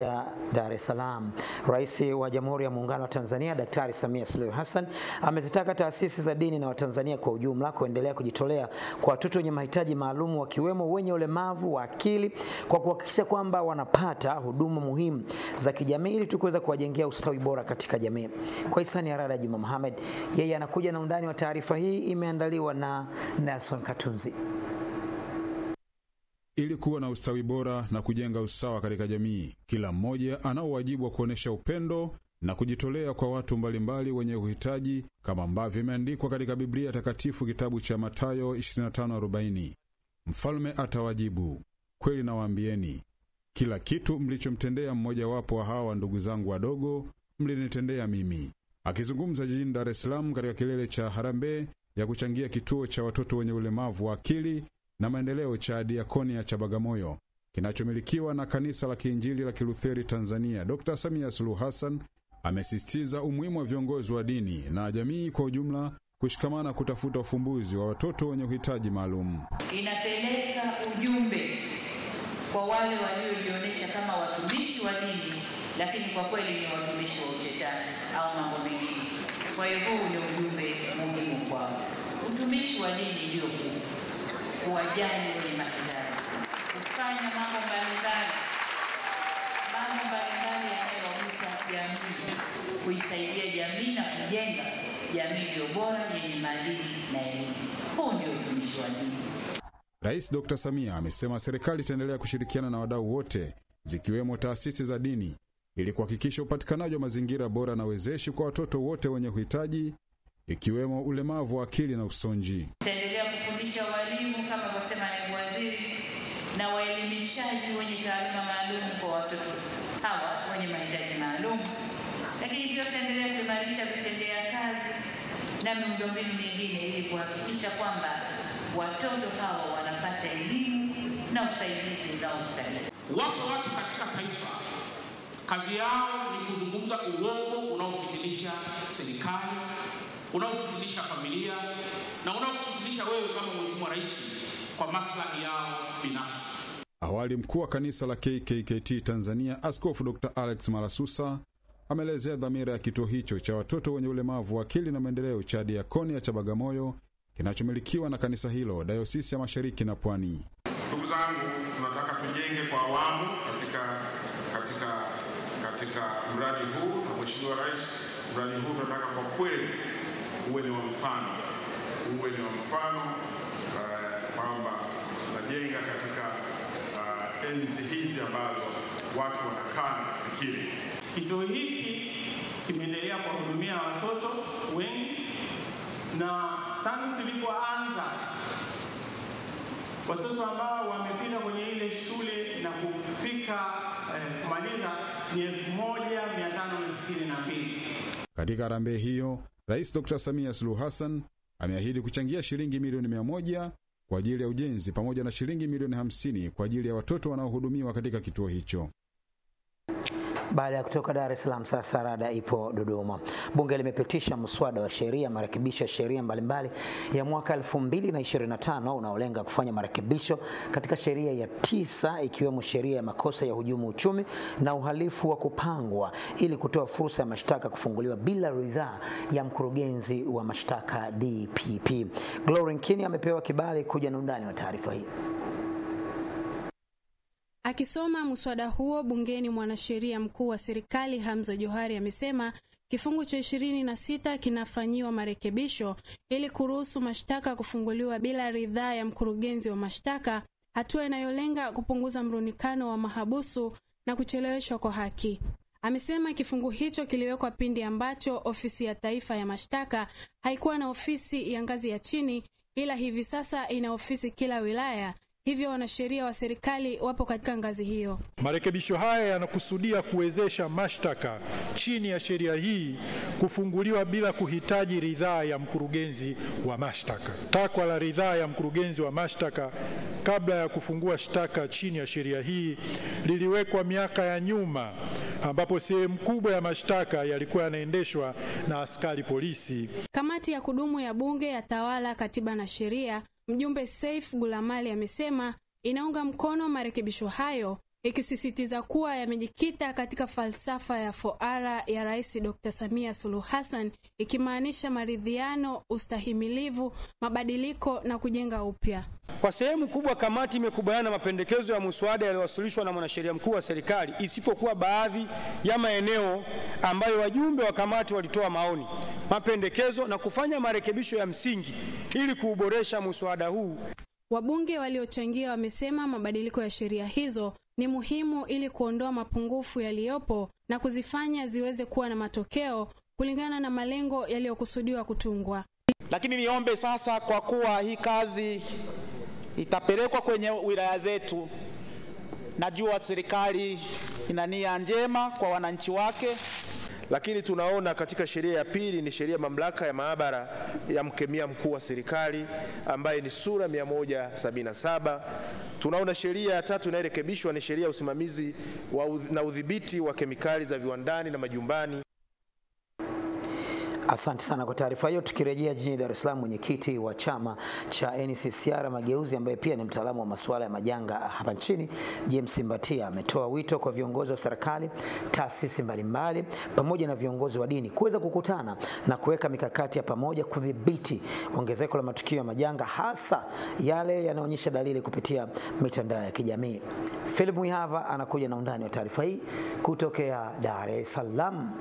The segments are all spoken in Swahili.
Dar es Salaam. Rais wa Jamhuri ya Muungano wa Tanzania Daktari Samia Suluhu Hassan amezitaka taasisi za dini na Watanzania kwa ujumla kuendelea kujitolea kwa watoto wenye mahitaji maalum wakiwemo wenye ulemavu wa akili kwa kuhakikisha kwamba wanapata huduma muhimu za kijamii ili tuweze kuwajengea ustawi bora katika jamii. Kwa hisani ya Rada Juma Mohamed, yeye anakuja na undani wa taarifa hii, imeandaliwa na Nelson Katunzi. Ili kuwa na ustawi bora na kujenga usawa katika jamii, kila mmoja ana wajibu wa kuonesha upendo na kujitolea kwa watu mbalimbali wenye uhitaji, kama ambavyo imeandikwa katika Biblia Takatifu, kitabu cha Mathayo 25:40. Mfalme atawajibu, kweli nawaambieni, kila kitu mlichomtendea mmoja wapo wa hawa ndugu zangu wadogo, mlinitendea mimi. Akizungumza jijini Dar es Salaam katika kilele cha harambee ya kuchangia kituo cha watoto wenye ulemavu wa akili na maendeleo cha Diakonia cha Bagamoyo kinachomilikiwa na Kanisa la Kiinjili la Kilutheri Tanzania, Dr. Samia Suluhu Hassan amesisitiza umuhimu wa viongozi wa dini na jamii kwa ujumla kushikamana kutafuta ufumbuzi wa watoto wenye uhitaji maalum. Inapeleka ujumbe kwa wale waliojionyesha kama watumishi wa dini, lakini kwa kweli ni watumishi wa shetani au mambo mengine. Kwa hiyo huu ni ujumbe muhimu kwa utumishi wa dini, ndio kuwajali wenye mahitaji, kufanya mambo mbalimbali yanayogusa jamii, kuisaidia jamii na kujenga jamii iliyo bora yenye maadili na elimu. Huu ndio utumishi wa dini. Rais Dr. Samia amesema serikali itaendelea kushirikiana na wadau wote zikiwemo taasisi za dini ili kuhakikisha upatikanaji wa mazingira bora na wezeshi kwa watoto wote wenye uhitaji ikiwemo ulemavu wa akili na usonji. Tutaendelea kufundisha walimu kama kusema naibu waziri na waelimishaji wenye taaluma maalum kwa watoto hawa wenye mahitaji maalum. Lakini pia tutaendelea kuimarisha vitendea kazi na miundombinu mingine ili kuhakikisha kwamba watoto hawa wanapata elimu na usaidizi unaostahili. Wapo watu katika taifa kazi yao ni kuzungumza uongo unaofitinisha serikali, unaofitinisha familia na unaofitinisha wewe kama Mheshimiwa Rais kwa maslahi yao binafsi. Awali mkuu wa kanisa la KKKT Tanzania Askofu Dr. Alex Malasusa ameelezea dhamira ya kituo hicho cha watoto wenye ulemavu wa akili na maendeleo cha Diakonia cha Bagamoyo kinachomilikiwa na kanisa hilo Dayosisi ya Mashariki na Pwani. Ndugu zangu, tunataka tujenge kwa awamu katika mradi huu. Mheshimiwa Rais, mradi huu tunataka kwa kweli uwe ni wa mfano, kwamba tunajenga katika enzi hizi ambazo watu wanakaa na kufikiri. Kituo hiki kimeendelea kuwahudumia watoto wengi, na tangu tulipoanza watoto ambao wamepita kwenye ile shule na kufika kumaliza ni 1562. Katika harambee hiyo, Rais Dr. Samia Suluhu Hassan ameahidi kuchangia shilingi milioni 100 kwa ajili ya ujenzi pamoja na shilingi milioni 50 kwa ajili ya watoto wanaohudumiwa katika kituo hicho. Baada ya kutoka Dar es Salaam, sasa Rada ipo Dodoma. Bunge limepitisha mswada wa sheria marekebisho ya sheria mbalimbali ya mwaka 2025 unaolenga kufanya marekebisho katika sheria ya 9 ikiwemo sheria ya makosa ya hujumu uchumi na uhalifu wa kupangwa ili kutoa fursa ya mashtaka kufunguliwa bila ridhaa ya mkurugenzi wa mashtaka DPP. Glory Nkini amepewa kibali kuja na undani wa taarifa hii. Akisoma mswada huo bungeni, mwanasheria mkuu wa serikali Hamza Johari amesema kifungu cha 26 kinafanyiwa marekebisho ili kuruhusu mashtaka kufunguliwa bila ridhaa ya mkurugenzi wa mashtaka, hatua inayolenga kupunguza mrundikano wa mahabusu na kucheleweshwa kwa haki. Amesema kifungu hicho kiliwekwa pindi ambacho ofisi ya taifa ya mashtaka haikuwa na ofisi ya ngazi ya chini, ila hivi sasa ina ofisi kila wilaya. Hivyo wanasheria wa serikali wapo katika ngazi hiyo. Marekebisho haya yanakusudia kuwezesha mashtaka chini ya sheria hii kufunguliwa bila kuhitaji ridhaa ya mkurugenzi wa mashtaka. Takwa la ridhaa ya mkurugenzi wa mashtaka kabla ya kufungua shtaka chini ya sheria hii liliwekwa miaka ya nyuma, ambapo sehemu kubwa ya mashtaka yalikuwa yanaendeshwa na askari polisi. Kamati ya kudumu ya Bunge ya Tawala, Katiba na Sheria, mjumbe Saif Gulamali amesema inaunga mkono marekebisho hayo ikisisitiza kuwa yamejikita katika falsafa ya 4R ya Rais Dr. Samia Suluhu Hassan, ikimaanisha maridhiano, ustahimilivu, mabadiliko na kujenga upya. Kwa sehemu kubwa kamati imekubaliana na mapendekezo ya muswada yaliyowasilishwa na mwanasheria mkuu wa serikali, isipokuwa baadhi ya maeneo ambayo wajumbe wa kamati walitoa maoni, mapendekezo na kufanya marekebisho ya msingi ili kuuboresha muswada huu. Wabunge waliochangia wamesema mabadiliko ya sheria hizo ni muhimu ili kuondoa mapungufu yaliyopo na kuzifanya ziweze kuwa na matokeo kulingana na malengo yaliyokusudiwa kutungwa. Lakini niombe sasa, kwa kuwa hii kazi itapelekwa kwenye wilaya zetu, najua serikali ina nia njema kwa wananchi wake, lakini tunaona katika sheria ya pili ni sheria mamlaka ya maabara ya mkemia mkuu wa serikali ambaye ni sura 177. Tunaona sheria ya tatu inayorekebishwa ni sheria ya usimamizi na udhibiti wa kemikali za viwandani na majumbani. Asante sana kwa taarifa hiyo. Tukirejea jijini Dar es Salaam, mwenyekiti wa chama cha NCCR Mageuzi ambaye pia ni mtaalamu wa masuala ya majanga hapa nchini, James Mbatia, ametoa wito kwa viongozi wa serikali, taasisi mbalimbali pamoja na viongozi wa dini kuweza kukutana na kuweka mikakati ya pamoja kudhibiti ongezeko la matukio ya majanga, hasa yale yanaonyesha dalili kupitia mitandao ya kijamii. Philip Mwihava anakuja na undani wa taarifa hii kutokea Dar es Salaam.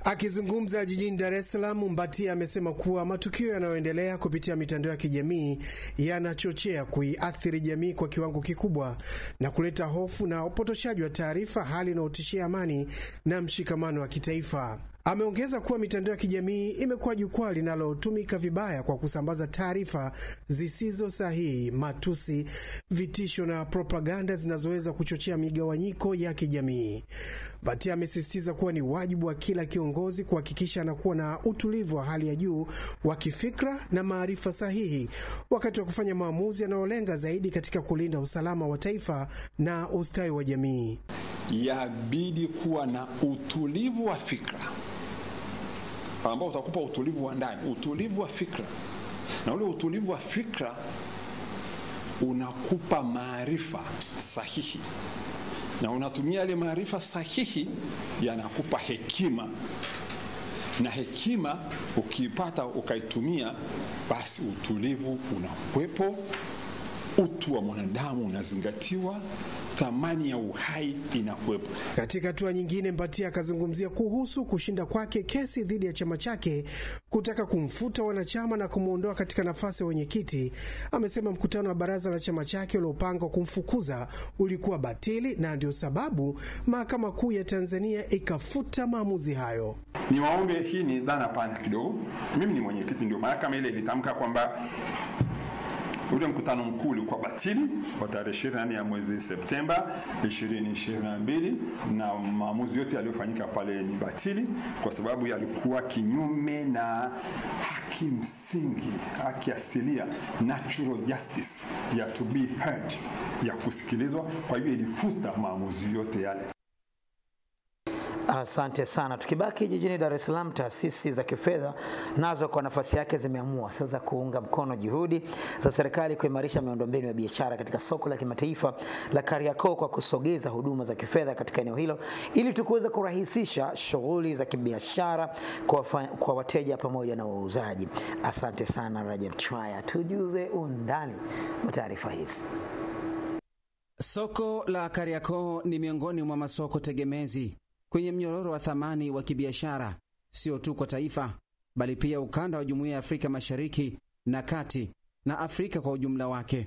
Akizungumza jijini Dar es Salaam, Mbatia amesema kuwa matukio yanayoendelea kupitia mitandao ya kijamii yanachochea kuiathiri jamii kwa kiwango kikubwa na kuleta hofu na upotoshaji wa taarifa, hali inayotishia amani na mshikamano wa kitaifa. Ameongeza kuwa mitandao ya kijamii imekuwa jukwaa linalotumika vibaya kwa kusambaza taarifa zisizo sahihi, matusi, vitisho na propaganda zinazoweza kuchochea migawanyiko ya kijamii. Mbatia amesisitiza kuwa ni wajibu wa kila kiongozi kuhakikisha anakuwa na utulivu wa hali ya juu wa kifikra na maarifa sahihi wakati wa kufanya maamuzi yanayolenga zaidi katika kulinda usalama wa taifa na ustawi wa jamii. Yabidi kuwa na utulivu wa fikra ambao utakupa utulivu wa ndani, utulivu wa fikra, na ule utulivu wa fikra unakupa maarifa sahihi, na unatumia ile maarifa sahihi yanakupa hekima, na hekima ukipata ukaitumia, basi utulivu unakuwepo, utu wa mwanadamu unazingatiwa, thamani ya uhai inakuwepo. Katika hatua nyingine, Mbatia akazungumzia kuhusu kushinda kwake kesi dhidi ya chama chake kutaka kumfuta wanachama na kumuondoa katika nafasi ya wenyekiti. Amesema mkutano wa baraza la chama chake uliopangwa kumfukuza ulikuwa batili na ndio sababu Mahakama Kuu ya Tanzania ikafuta maamuzi hayo. Niwaombe, hii ni dhana pana kidogo. Mimi ni mwenyekiti, ndio mahakama ile ilitamka kwamba ule mkutano mkuu ulikuwa batili wa tarehe 24 ya mwezi Septemba 2022, na maamuzi yote yaliyofanyika pale ni batili kwa sababu yalikuwa kinyume na haki msingi, haki asilia, natural justice ya to be heard, ya kusikilizwa. Kwa hivyo ilifuta maamuzi yote yale. Asante sana. Tukibaki jijini Dar es Salaam, taasisi za kifedha nazo kwa nafasi yake zimeamua sasa kuunga mkono juhudi za serikali kuimarisha miundombinu ya biashara katika soko la kimataifa la Kariakoo kwa kusogeza huduma za kifedha katika eneo hilo ili tukuweze kurahisisha shughuli za kibiashara kwa wateja pamoja na wauzaji. Asante sana Rajab Chwaya, tujuze undani wa taarifa hizi. Soko la Kariakoo ni miongoni mwa masoko tegemezi kwenye mnyororo wa thamani wa kibiashara, sio tu kwa taifa bali pia ukanda wa Jumuiya ya Afrika Mashariki na Kati na Afrika kwa ujumla wake.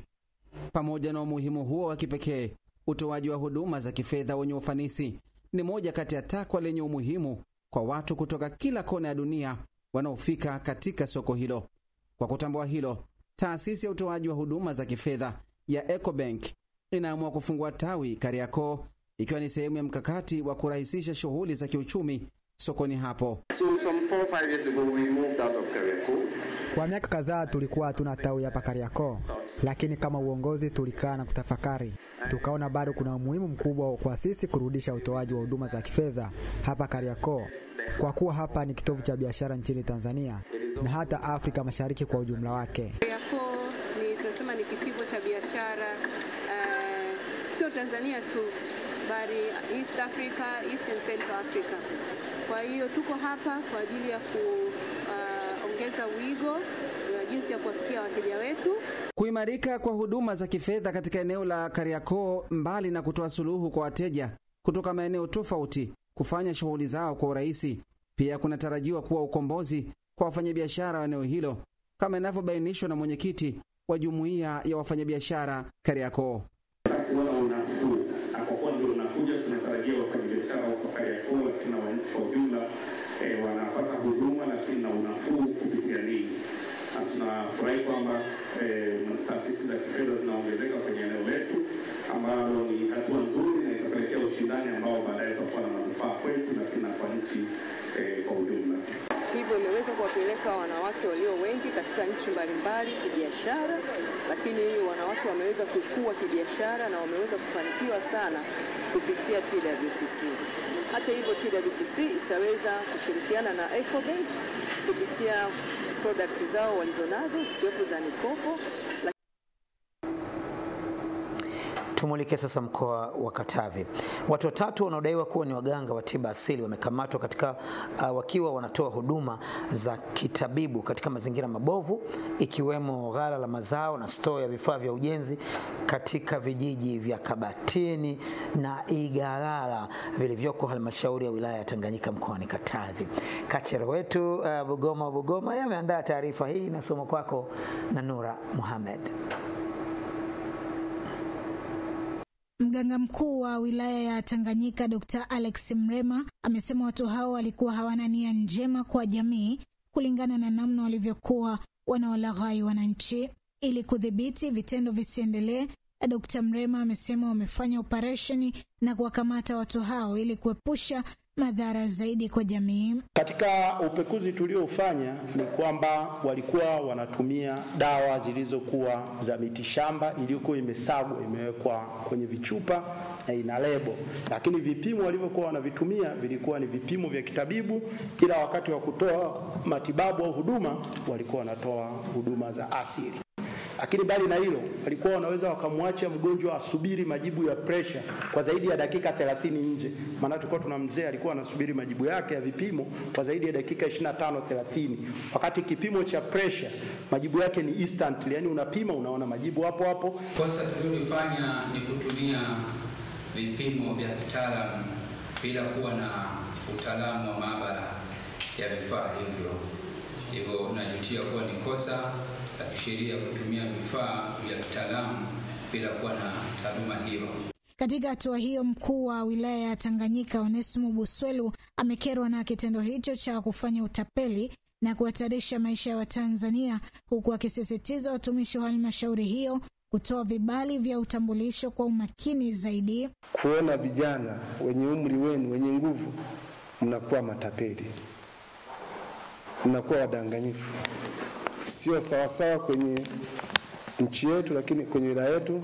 Pamoja na umuhimu huo wa kipekee, utoaji wa huduma za kifedha wenye ufanisi ni moja kati ya takwa lenye umuhimu kwa watu kutoka kila kona ya dunia wanaofika katika soko hilo. Kwa kutambua hilo, taasisi ya utoaji wa huduma za kifedha ya Ecobank inaamua kufungua tawi Kariakoo, ikiwa ni sehemu ya mkakati wa kurahisisha shughuli za kiuchumi sokoni hapo. Kwa miaka kadhaa tulikuwa hatuna tawi hapa Kariakoo, lakini kama uongozi tulikaa na kutafakari, tukaona bado kuna umuhimu mkubwa kwa sisi kurudisha utoaji wa huduma za kifedha hapa Kariakoo, kwa kuwa hapa ni kitovu cha biashara nchini Tanzania na hata Afrika Mashariki kwa ujumla wake. Kariakoo tunasema ni kitivo cha biashara Tanzania tu, bali East Africa, East and Central Africa. Kwa hiyo tuko hapa kwa ajili ya kuongeza wigo wa jinsi ya kuwafikia wateja wetu. Kuimarika kwa huduma za kifedha katika eneo la Kariakoo, mbali na kutoa suluhu kwa wateja kutoka maeneo tofauti kufanya shughuli zao kwa urahisi, pia kunatarajiwa kuwa ukombozi kwa wafanyabiashara wa eneo hilo, kama inavyobainishwa na mwenyekiti wa jumuiya ya wafanyabiashara Kariakoo. Kuona unafuu kwa kuwa ndio unakuja, tunatarajia wafanyabiashara wa Kariakoo na wananchi kwa ujumla wanapata huduma lakini na unafuu kupitia nini. Na tunafurahi kwamba taasisi za kifedha zinaongezeka kwenye eneo letu, ambalo ni hatua nzuri na itapelekea ushindani ambao baadaye utakuwa na manufaa kwetu na kwa nchi kwa ujumla. Hivyo imeweza kuwapeleka wanawake walio wengi katika nchi mbalimbali kibiashara, lakini wanawake wameweza kukua kibiashara na wameweza kufanikiwa sana kupitia TWCC. Hata hivyo TWCC itaweza kushirikiana na Ecobank kupitia product zao walizonazo zikiwepo za mikopo. Tumulike sasa mkoa wa Katavi. Watu watatu wanaodaiwa kuwa ni waganga wa tiba asili wamekamatwa katika wakiwa wanatoa huduma za kitabibu katika mazingira mabovu, ikiwemo ghala la mazao na store ya vifaa vya ujenzi katika vijiji vya Kabatini na Igalala vilivyoko halmashauri ya wilaya ya Tanganyika mkoani Katavi. Kachero wetu Bugoma yameandaa taarifa hii, nasoma kwako na Nura Muhammad. Mganga mkuu wa wilaya ya Tanganyika Dr. Alex Mrema amesema watu hao walikuwa hawana nia njema kwa jamii kulingana na namna walivyokuwa wanaolaghai wananchi. Ili kudhibiti vitendo visiendelee, Dr. Mrema amesema wamefanya operesheni na kuwakamata watu hao ili kuepusha madhara zaidi kwa jamii. Katika upekuzi tuliofanya ni kwamba walikuwa wanatumia dawa zilizokuwa za mitishamba iliyokuwa imesagwa, imewekwa kwenye vichupa na ina lebo, lakini vipimo walivyokuwa wanavitumia vilikuwa ni vipimo vya kitabibu, ila wakati wa kutoa matibabu au huduma walikuwa wanatoa huduma za asili. Lakini bali na hilo, walikuwa wanaweza wakamwacha mgonjwa asubiri majibu ya pressure kwa zaidi ya dakika 30 nje. Maana tulikuwa tuna mzee alikuwa anasubiri majibu yake ya vipimo kwa zaidi ya dakika 25-30. Wakati kipimo cha pressure majibu yake ni instantly, yani unapima unaona majibu hapo hapo. Kosa tulilofanya ni kutumia vipimo vya kitaalamu bila kuwa na utaalamu wa maabara ya vifaa hivyo. Hivyo najutia kuwa ni kosa la kisheria kutumia vifaa vya kitaalamu bila kuwa na taaluma hiyo. Katika hatua hiyo, mkuu wa wilaya ya Tanganyika Onesmo Buswelu amekerwa na kitendo hicho cha kufanya utapeli na kuhatarisha maisha ya Watanzania, huku akisisitiza watumishi wa halmashauri hiyo kutoa vibali vya utambulisho kwa umakini zaidi. Kuona vijana wenye umri wenu wenye nguvu mnakuwa matapeli, mnakuwa wadanganyifu, sio sawasawa kwenye nchi yetu, lakini kwenye wilaya yetu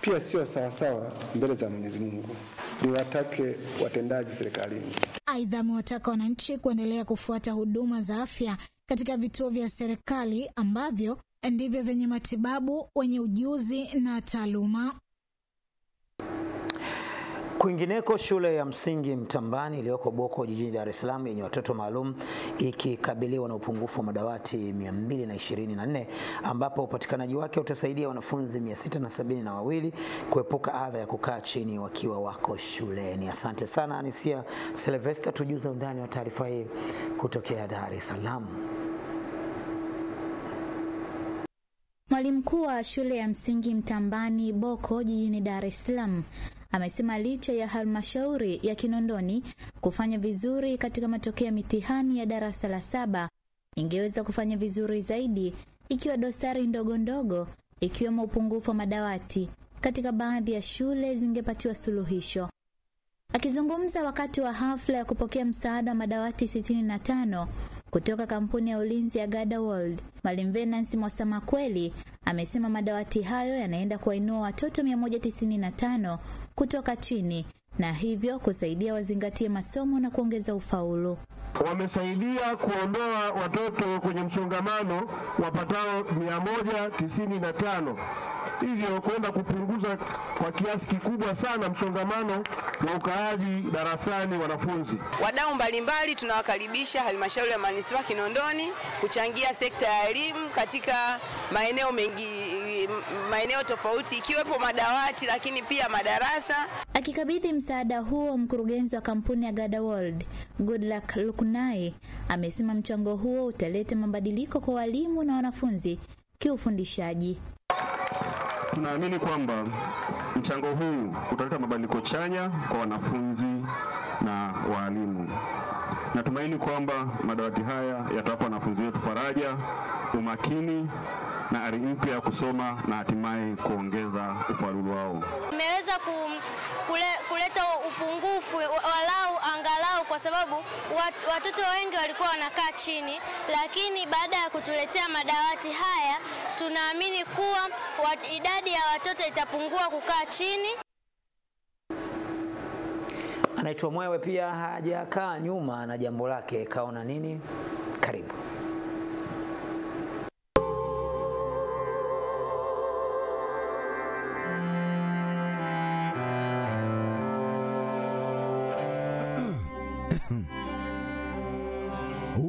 pia sio sawasawa mbele za Mwenyezi Mungu. Niwatake watendaji serikalini. Aidha, amewataka wananchi kuendelea kufuata huduma za afya katika vituo vya serikali ambavyo ndivyo vyenye matibabu, wenye ujuzi na taaluma. Kwingineko, shule ya msingi Mtambani iliyoko Boko jijini Dar es Salaam yenye watoto maalum ikikabiliwa na upungufu wa madawati 224 ambapo upatikanaji wake utasaidia wanafunzi 672 kuepuka adha ya kukaa chini wakiwa wako shuleni. Asante sana Anisia Sylvester, tujuza undani wa taarifa hii kutokea Dar es Salaam. Mwalimu mkuu wa shule ya msingi Mtambani Boko jijini Dar es Salaam amesema licha ya halmashauri ya Kinondoni kufanya vizuri katika matokeo ya mitihani ya darasa la 7, ingeweza kufanya vizuri zaidi ikiwa dosari ndogo ndogo ikiwemo upungufu wa madawati katika baadhi ya shule zingepatiwa suluhisho. Akizungumza wakati wa hafla ya kupokea msaada wa madawati 65 kutoka kampuni ya ulinzi ya Gada World, Mwalimu Venance Mwasamakweli amesema madawati hayo yanaenda kuwainua watoto 195 kutoka chini na hivyo kusaidia wazingatie masomo na kuongeza ufaulu. Wamesaidia kuondoa watoto kwenye msongamano wapatao 195 hivyo kwenda kupunguza kwa kiasi kikubwa sana msongamano wa ukaaji darasani wanafunzi. Wadau mbalimbali tunawakaribisha halmashauri ya manispaa Kinondoni kuchangia sekta ya elimu katika maeneo tofauti ikiwepo madawati lakini pia madarasa. Akikabidhi msaada huo, mkurugenzi wa kampuni ya Gada World, Goodluck Lukunai, amesema mchango huo utaleta mabadiliko kwa walimu na wanafunzi kiufundishaji. Tunaamini kwamba mchango huu utaleta mabadiliko chanya kwa wanafunzi na walimu. Natumaini kwamba madawati haya yatawapa wanafunzi wetu faraja, umakini na ari mpya ya kusoma na hatimaye kuongeza ufaulu wao. Imeweza kuleta upungufu angalau kwa sababu watoto wengi walikuwa wanakaa chini, lakini baada ya kutuletea madawati haya tunaamini kuwa idadi ya watoto itapungua kukaa chini. Anaitwa Mwewe pia hajakaa nyuma na jambo lake, kaona nini? Karibu.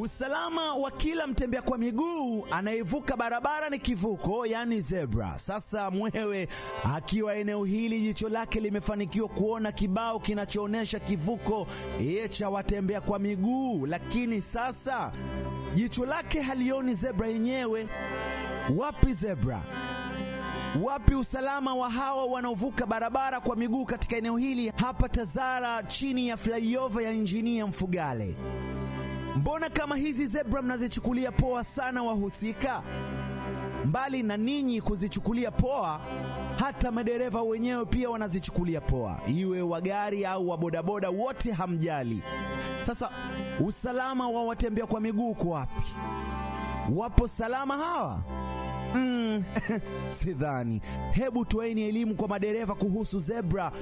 Usalama wa kila mtembea kwa miguu anayevuka barabara ni kivuko, yani zebra. Sasa Mwewe akiwa eneo hili, jicho lake limefanikiwa kuona kibao kinachoonesha kivuko cha watembea kwa miguu, lakini sasa jicho lake halioni zebra yenyewe. Wapi zebra? Wapi usalama wa hawa wanaovuka barabara kwa miguu katika eneo hili hapa Tazara, chini ya flyover ya Injinia Mfugale? Mbona kama hizi zebra mnazichukulia poa sana wahusika? Mbali na ninyi kuzichukulia poa, hata madereva wenyewe pia wanazichukulia poa, iwe wa gari au wa bodaboda, wote hamjali. Sasa usalama wa watembea kwa miguu uko wapi? Wapo salama hawa? Sidhani. Hebu toeni elimu kwa madereva kuhusu zebra.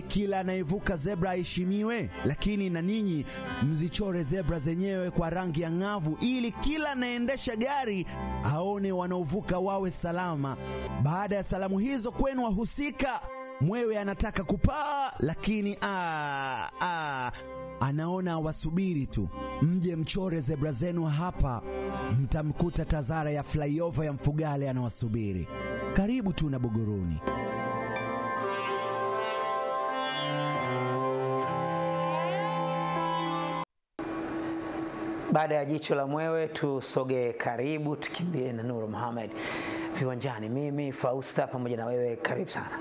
Kila anayevuka zebra aheshimiwe, lakini na ninyi mzichore zebra zenyewe kwa rangi ya ng'avu ili kila anaendesha gari aone wanaovuka wawe salama. Baada ya salamu hizo kwenu wahusika, Mwewe anataka kupaa, lakini anaona wasubiri tu. Mje mchore zebra zenu hapa, mtamkuta Tazara ya flyover ya Mfugale anawasubiri. Karibu tu na Buguruni. Baada ya jicho la Mwewe, tusogee karibu, tukimbie na Nuru Mohamed viwanjani. Mimi Fausta pamoja na wewe, karibu sana.